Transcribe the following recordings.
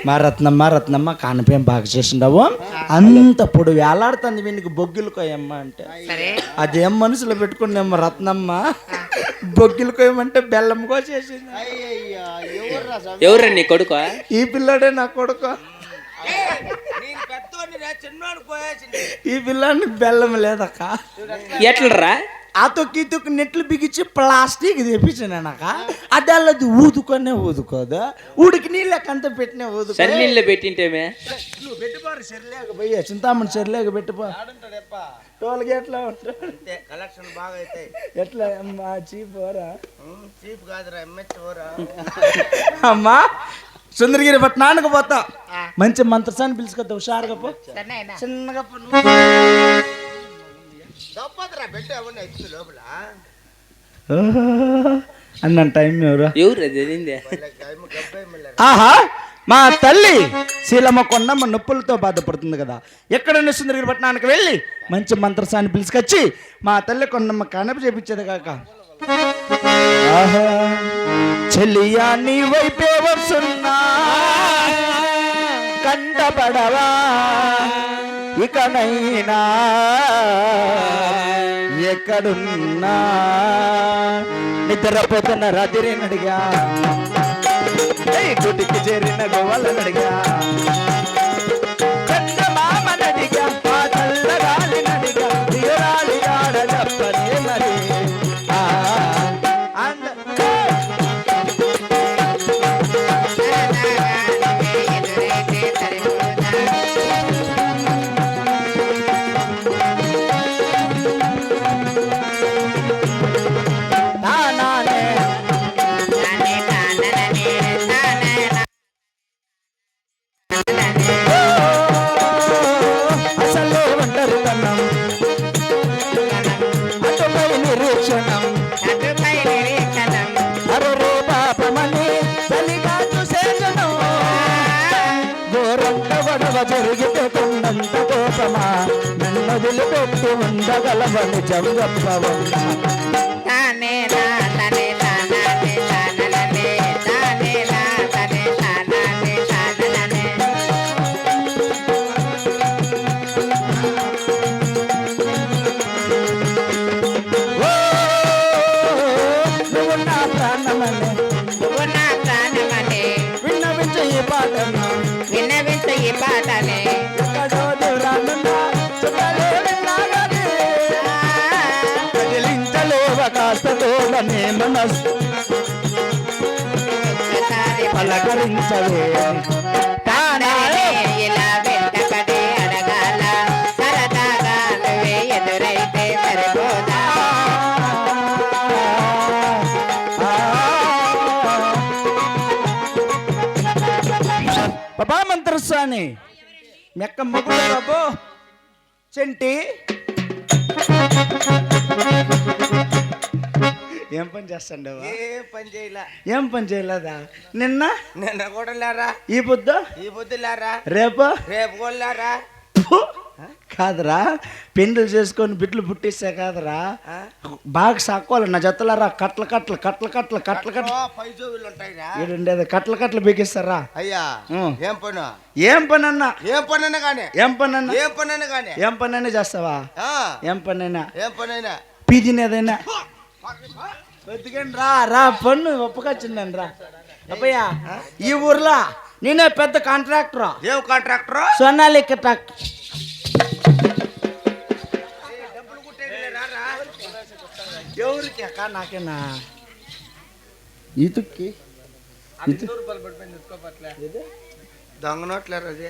మా రత్నమ్మ కానపేం బాగా చేసిండవు అంత పొడు వేలాడుతుంది వీనికి బొగ్గిలు కోయమ్మ అంటే అదేం మనసులో పెట్టుకున్నామ్మ రత్నమ్మ బొగ్గిలు కోయమంటే బెల్లం కోసేసింది. ఎవరు నీ కొడుకు? ఈ పిల్లాడే నా కొడుకు. ఈ పిల్లాడికి బెల్లం లేదక్క. ఎట్లరా? ఆ తొక్కి నెట్లు బిగించి ప్లాస్టిక్ తెప్పించాక అడ్డాలది ఊదుకోదు ఉడికి నీళ్ళకంతా పెట్టినా ఊదుకో. సన్నీళ్ళు పెట్టింటేమే నువ్వు పెట్టిపోరు సరిలేక పోయా చింతామణి సరిలేక పెట్టిపో. టోల్ గేట్లో కలెక్షన్ బాగా అవుతాయి. ఎట్లా అమ్మా చీప్ ఓరా? చీప్ కాదురా, ఎంహెచ్ ఓరా. అమ్మా సుందరగిరి పట్టణానికి పోతా, మంచి మంత్రసాన్ని పిలుచుకొద్దా హుషారుగా పో. చిన్నగా లోపల అన్న టైం ఎవరు? ఆహా మా తల్లి శీలమ్మ కొండమ్మ నొప్పులతో బాధపడుతుంది కదా, ఎక్కడన్నా సుందరగిరి పట్టణానికి వెళ్ళి మంచి మంత్రసాన్ని పిలుచుకొచ్చి మా తల్లి కొండమ్మ కానప చేపించేది కాక. ఆహా చెల్లియా నీ వైపే వస్తున్నా కంటపడవా ఇకనైనా ఎక్కడున్నా నిద్రపోతున్న రాత్రి నడిగా గుడికి చేరిన గోవాలనడిగా చందమామ నడిగా మా తల్లగాలి నడిగా దిగరాలి ఆడ చెప్పనే మరి. జరిగితే కొండంత కోపమా నన్ను వదిలిపెట్టి ఉండగలవని జంగప్పవమ్మ. నువ్వు నా ప్రాణమనే విన్నవించ ఈ పాటను ఈ పాటనే పలకరించవే ఇలా వెంటపడి అడగాల సరదాగా నువ్వే ఎదురైతే సరిపోదా. బాబా మంత్రస్వామి మెక్క మొగుడు బాబు చెంటి ఏం పని చేస్తాండ? ఏం పని చేయలేదా? నిన్న కూడా లేరా, ఈ పొద్దు లేరా, రేపు కూడా లేరా. కాదురా పెండ్లు చేసుకొని బిడ్డలు పుట్టిస్తే కాదురా బాగా సాక్కోవాలి నా జతలరా. కట్ల ఉండేది కట్ల బిగిస్తారా? అయ్యా ఏం పని? ఏం పని అన్నా? ఏం పని అయినా కానీ ఏం పని అయినా చేస్తావా? ఏం పని అయినా పీదినేదైనా రా పన్ను ఒప్పుకొచ్చిందని రా. అబ్బయ్యా ఈ ఊర్లో నేనే పెద్ద కాంట్రాక్టర్. ఏం కాంట్రాక్టర్? సోనాలిక ట్రాక్టర్. ఎవరికి అక్క? నాకేనా? ఈతుక్కి దొంగ నోట్లేరు. అది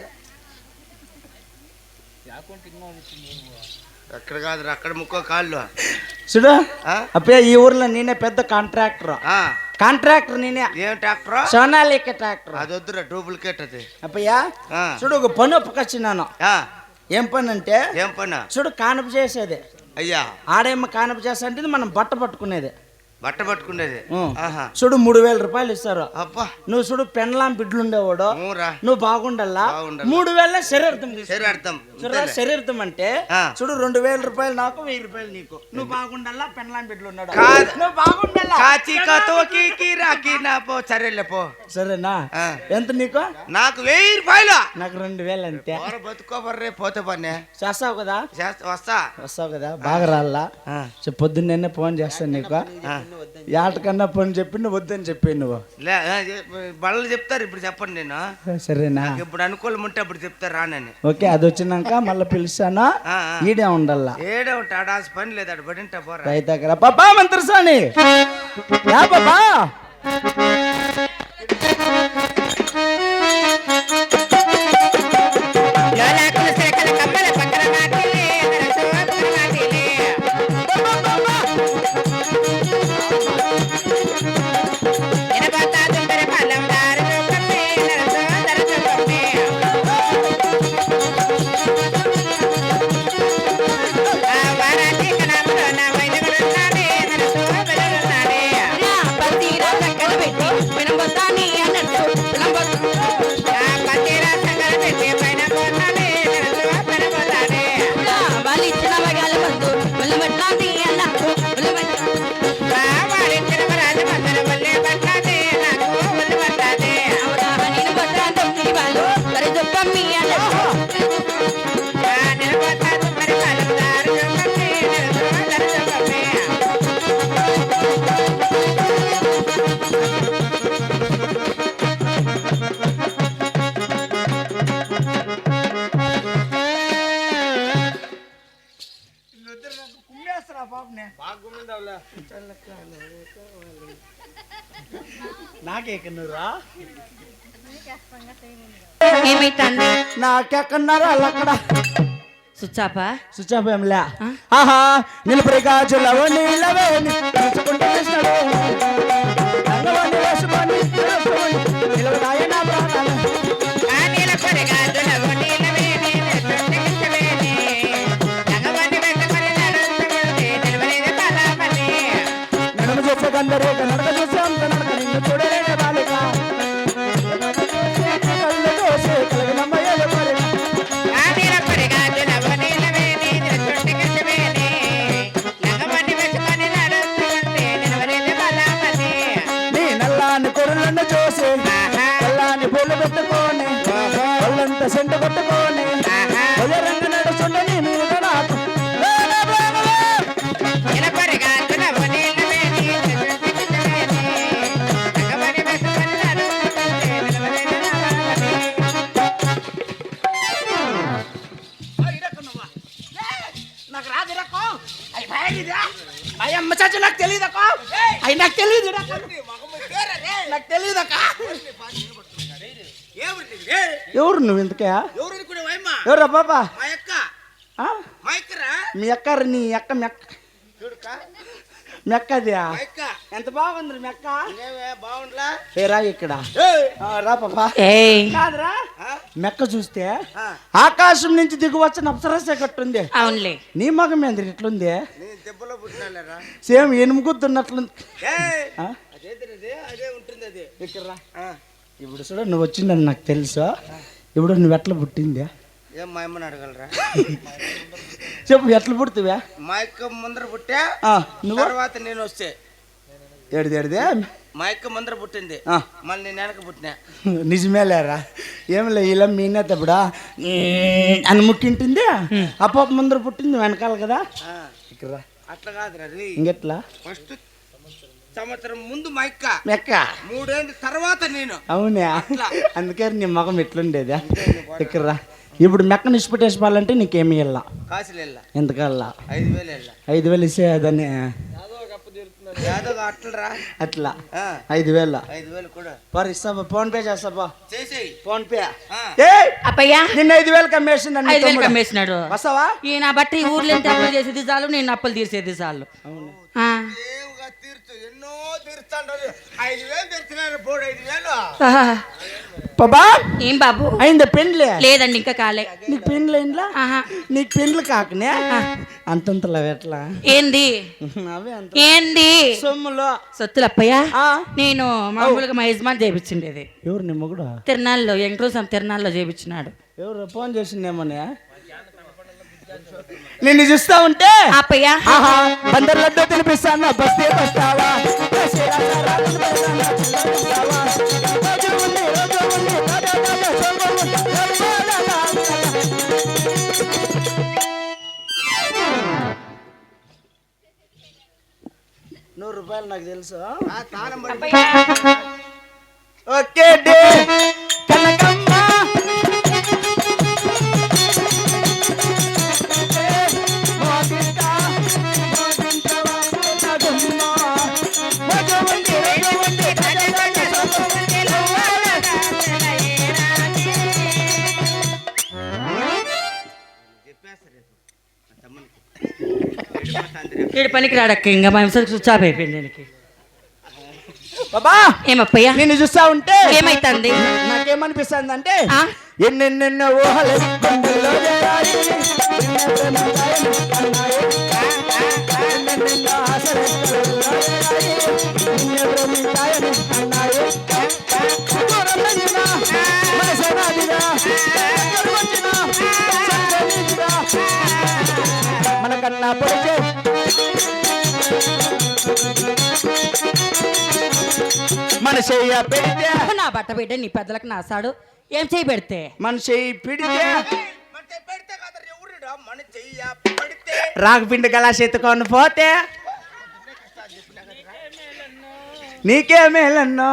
ఎక్కడ కాదు, అక్కడ ముక్కో కాళ్ళు చూడు. అప్పయ్య ఈ ఊర్లో నేనే పెద్ద కాంట్రాక్టర్ నేనే. ఏం ట్రాక్టర్? సోనాలిక ట్రాక్టర్. అది వద్దురా, డూప్లికేట్ అది. అప్పయ్యా చూడు ఒక పని ఒప్పుకొచ్చినాను. ఏం పని అంటే? ఏం పని? చూడు కానప చేసేది. అయ్యా ఆడేమో కానప చేస్తా అంటే మనం బట్ట పట్టుకునేది. బట్ట పట్టుకునేది ఆహా చూడు 3,000 రూపాయలు ఇస్తారు. అబ్బా నువ్వు చూడు పెండ్లాం బిడ్డలు ఉండేవాడు, ఊరా నువ్వు బాగుండల్లా. 3,000 శరీర్థం సరే అర్థం శరీర్థం అంటే ఆ. చూడు 2,000 రూపాయలు నాకు, 1,000 రూపాయలు నీకు. నువ్వు బాగుండల్లా, పెండ్లాం బిడ్డలు ఉన్నాడు. కాదు. నువ్వు బాగుండల్లా. కాచి కతోకి కిరాకి నా పో సరేలే పో. సరేనా? ఆ. ఎంత నీకు? నాకు 1,000 రూపాయలు. నాకు 2,000 అంతే. పోర బతుకోబర్రే పోతే పని చేస్తావు కదా? వస్తా కదా, బాగా రాల్లా. పొద్దున్నే ఫోన్ చేస్తాను నీకు. ఏటకన్నా ఫోన్ చెప్పి నువ్వు వద్దని చెప్పి నువ్వు బళ్ళు చెప్తారు ఇప్పుడు చెప్పండి. నేను సరేనా? ఇప్పుడు అనుకూలం ఉంటే అప్పుడు చెప్తారు రానని. ఓకే, అది వచ్చినాక మళ్ళీ పిలుస్తాను. ఈడే ఉండాలా. ఏడే ఉంటా ఆడాల్సిన పని లేదు, అటు పడింటా పోరా. రైతాకరా పాపా మంత్రసాని యా పాపా. లోలాకులు శేఖల కమ్మల పక్కన నాటిలే నరసోపుర నాటిలే ఎనబతా దుందర పల్లం దారు చూపమ్మే నరసోదర చూపమ్మే ఆ వారాటి కనామలో నా వైద్యుడున్నాడే నరసోబెలున్నాడే పతిరా చక్కన పెట్టి వినబొత్తాని అన్నట్టు ఆ పతిరా చక్కన పెట్టి పైన పోతానే నరసోబెలున్నాడే వాళ్ళు ఇచ్చిన వగాల మందు వాళ్ళు పెట్టాలి అన్నట్టు వాడిచ్చిన వరాలు మందులు వల్లే పట్టాదే నాకు వాళ్ళు పట్టాదే నేను పట్టాను వాళ్ళు మరి దుప్పమ్మి అన్నట్టు నేను పట్టాను మరి పల్లం దారు చూపమ్మే నరసోదర చూపమ్మే నాకెక్కడురా? ఏమైతుంది నాకెక్కడున్నారా అక్కడ సుచ్చాపా స్విచ్ ఏంలే. ఆహా నిలబడి గాజులవో నీళ్ళవే నిలుచుకుంటూ కృష్ణుడు రంగవని వేసుకొని నిలబడాయ నా ప్రాణాలు. ఆ నీల పరిగాదులవు నీలవే నీలవేని రంగవని వెంటపడి నడుస్తుంటే నిలవలేదు తలామని నడుము చూసే గందరే నడక చూసే అంత నడక నిన్ను చూడలేని బాలిక కళ్ళు చూసే కలిగినమ్మయ్యలు కోరిక. ఆ నీల పరిగాదులవు నీలవే నీలవేని రంగవని వెంటపడి నడుస్తుంటే నిలవలేదు తలామని నీ నల్లాని కొరులను చూసి నల్లాని పూలు పెట్టుకొని ఒళ్ళంతా సెంటు కొట్టుకొని రంగు నడుచుండే నీ మీద నాకు నీల పరిగాదులవు నీలవే నీలవేని రంగవని వెంటపడి నడుస్తుంటే నిలవలేదు తలామని నాకు రాదు రకం అయ్యి భయగిదా అయ్యి అమ్మ చాచు నాకు తెలియదక్క అయ్యి నాకు తెలియదు నాకు తెలియదక్క. ఎవరు నువ్వు ఇంతకే? ఎవరా బాబా? ఆ? మీ అక్క నీ అక్క మెక్కది ఎంత బాగుంది మెక్క. బాగుండలా ఏ రా ఇక్కడ రా పాపా. కాదురా మెక్క చూస్తే ఆకాశం నుంచి దిగు వచ్చిన అప్సరసే కట్టుంది. అవునులే నీ మగం ఏంది ఇట్లుంది? దెబ్బలో పుట్టినాలేరా సేమ్ ఎనుముగుతున్నట్లుంది. ఆ? అదే ఉంటుంది అది. ఇక్కడ రా. ఇప్పుడు చూడ నువ్వు వచ్చిందని నాకు తెలుసు. ఇప్పుడు నువ్వు ఎట్లా పుట్టింది ఏం మా అమ్మని అడగలరా? చెప్పు ఎట్లా పుడుతువా? మా అక్క ముందర పుట్టా, నువ్వు తర్వాత నేను వస్తే ఏడిదే మా అక్క ముందర పుట్టింది, మళ్ళీ నేను వెనక పుట్టినా. నిజమేలేరా. ఏమిలే ఇలా మీనేటప్పుడా అని ముట్టింటుంది. అప్ప ముందర పుట్టింది వెనకాల కదా. ఇక్కడ రా. అట్లా కాదురా అది. ఇంకెట్లా? ఫస్ట్ సంవత్సరం ముందు మా అక్క, మెక్క 3 ఏళ్ళ తర్వాత నేను. అవునా? అందుకే నీ మగం ఎట్లుండేదా? ఇక్కడ రా. ఇప్పుడు మెక్క నిష్పట్టేసుకోవాలంటే నీకేమి వెళ్ళా కాసులు వెళ్ళా ఎంతకల్లా 5,000 వెళ్ళా. 5,000 ఇస్తే అదని యాదో అట్లరా అట్లా 5,000 5,000 కూడా పర్ ఇస్తాబా. ఫోన్ పే చేస్తాబా? చేసేయి. Phone pay. అప్పయ్యా నిన్న 5,000 కమ్మేసిందండి. 5,000 కమ్మేసినాడు. వస్తావా? ఈయన బట్టి ఊర్లో ఎంత అప్పులు చేసేది చాలు, నేను అప్పులు తీర్చేది చాలు. ఏవుగా తీర్చు, ఎన్నో తీర్చాడు. 5,000 తెచ్చినారు, 5,000. బాబా ఏం బాబు అయిందా పెండ్లే? లేదండి ఇంకా కాలే. నీకు పెండ్లు అయిందా? నీకు పెండ్లు కాకనే అంతంతలా ఎట్లా ఏంది అవే అంత ఏంది సొమ్ములో సొత్తులప్పయ్య ఆ, నేను మామూలుగా మా యజమాని చేపించిండేది ఎవరు నీ మొగుడు తిరునాళ్ళలో వెంకటేశ్వర తిరునాళ్ళలో చేపించినాడు. ఎవరు ఫోన్ చేసిందేమోనే నిన్ను చూస్తా ఉంటే అప్పయ్య ఆహా బందర్ లడ్డు తినిపిస్తాను బస్తే వస్తావా ₹100 నాకు తెలుసు ఓకే డే కనకమ్మ వీడి పనికి రాడక్క ఇంకా మా హింసకు స్విచ్ ఆఫ్ అయిపోయింది దీనికి. బాబా ఏమప్పయ్యా నిన్ను చూస్తా ఉంటే ఏమైతుంది నాకేమనిపిస్తుంది అంటే ఆ? ఎన్నెన్నెన్నో ఊహలు గుండెల్లో చేరాయి. ఎన్నెన్నెన్నో అన్నాయి. ఎన్నెన్నెన్నో ఆశలు కళ్ళల్లో చేరాయి. నిన్నే ప్రేమించాయని అన్నాయి. దూరం వెళ్ళినా మనసే నాదిగా. దగ్గరకు వచ్చినా సంతే నీదిగా. మనకన్నా పొడిచే మన చెయ్య పెడితే నా బట్ట బిడ్డ నీ పెద్దలకు నాసాడు ఏం చేయి పెడితే మన చెయ్యి పిడితే పెడితే కదా ఎవరుడా మన చెయ్య పెడితే రాగపిండి గలాస్ ఎత్తుకొని పోతే నీకే మేలన్నో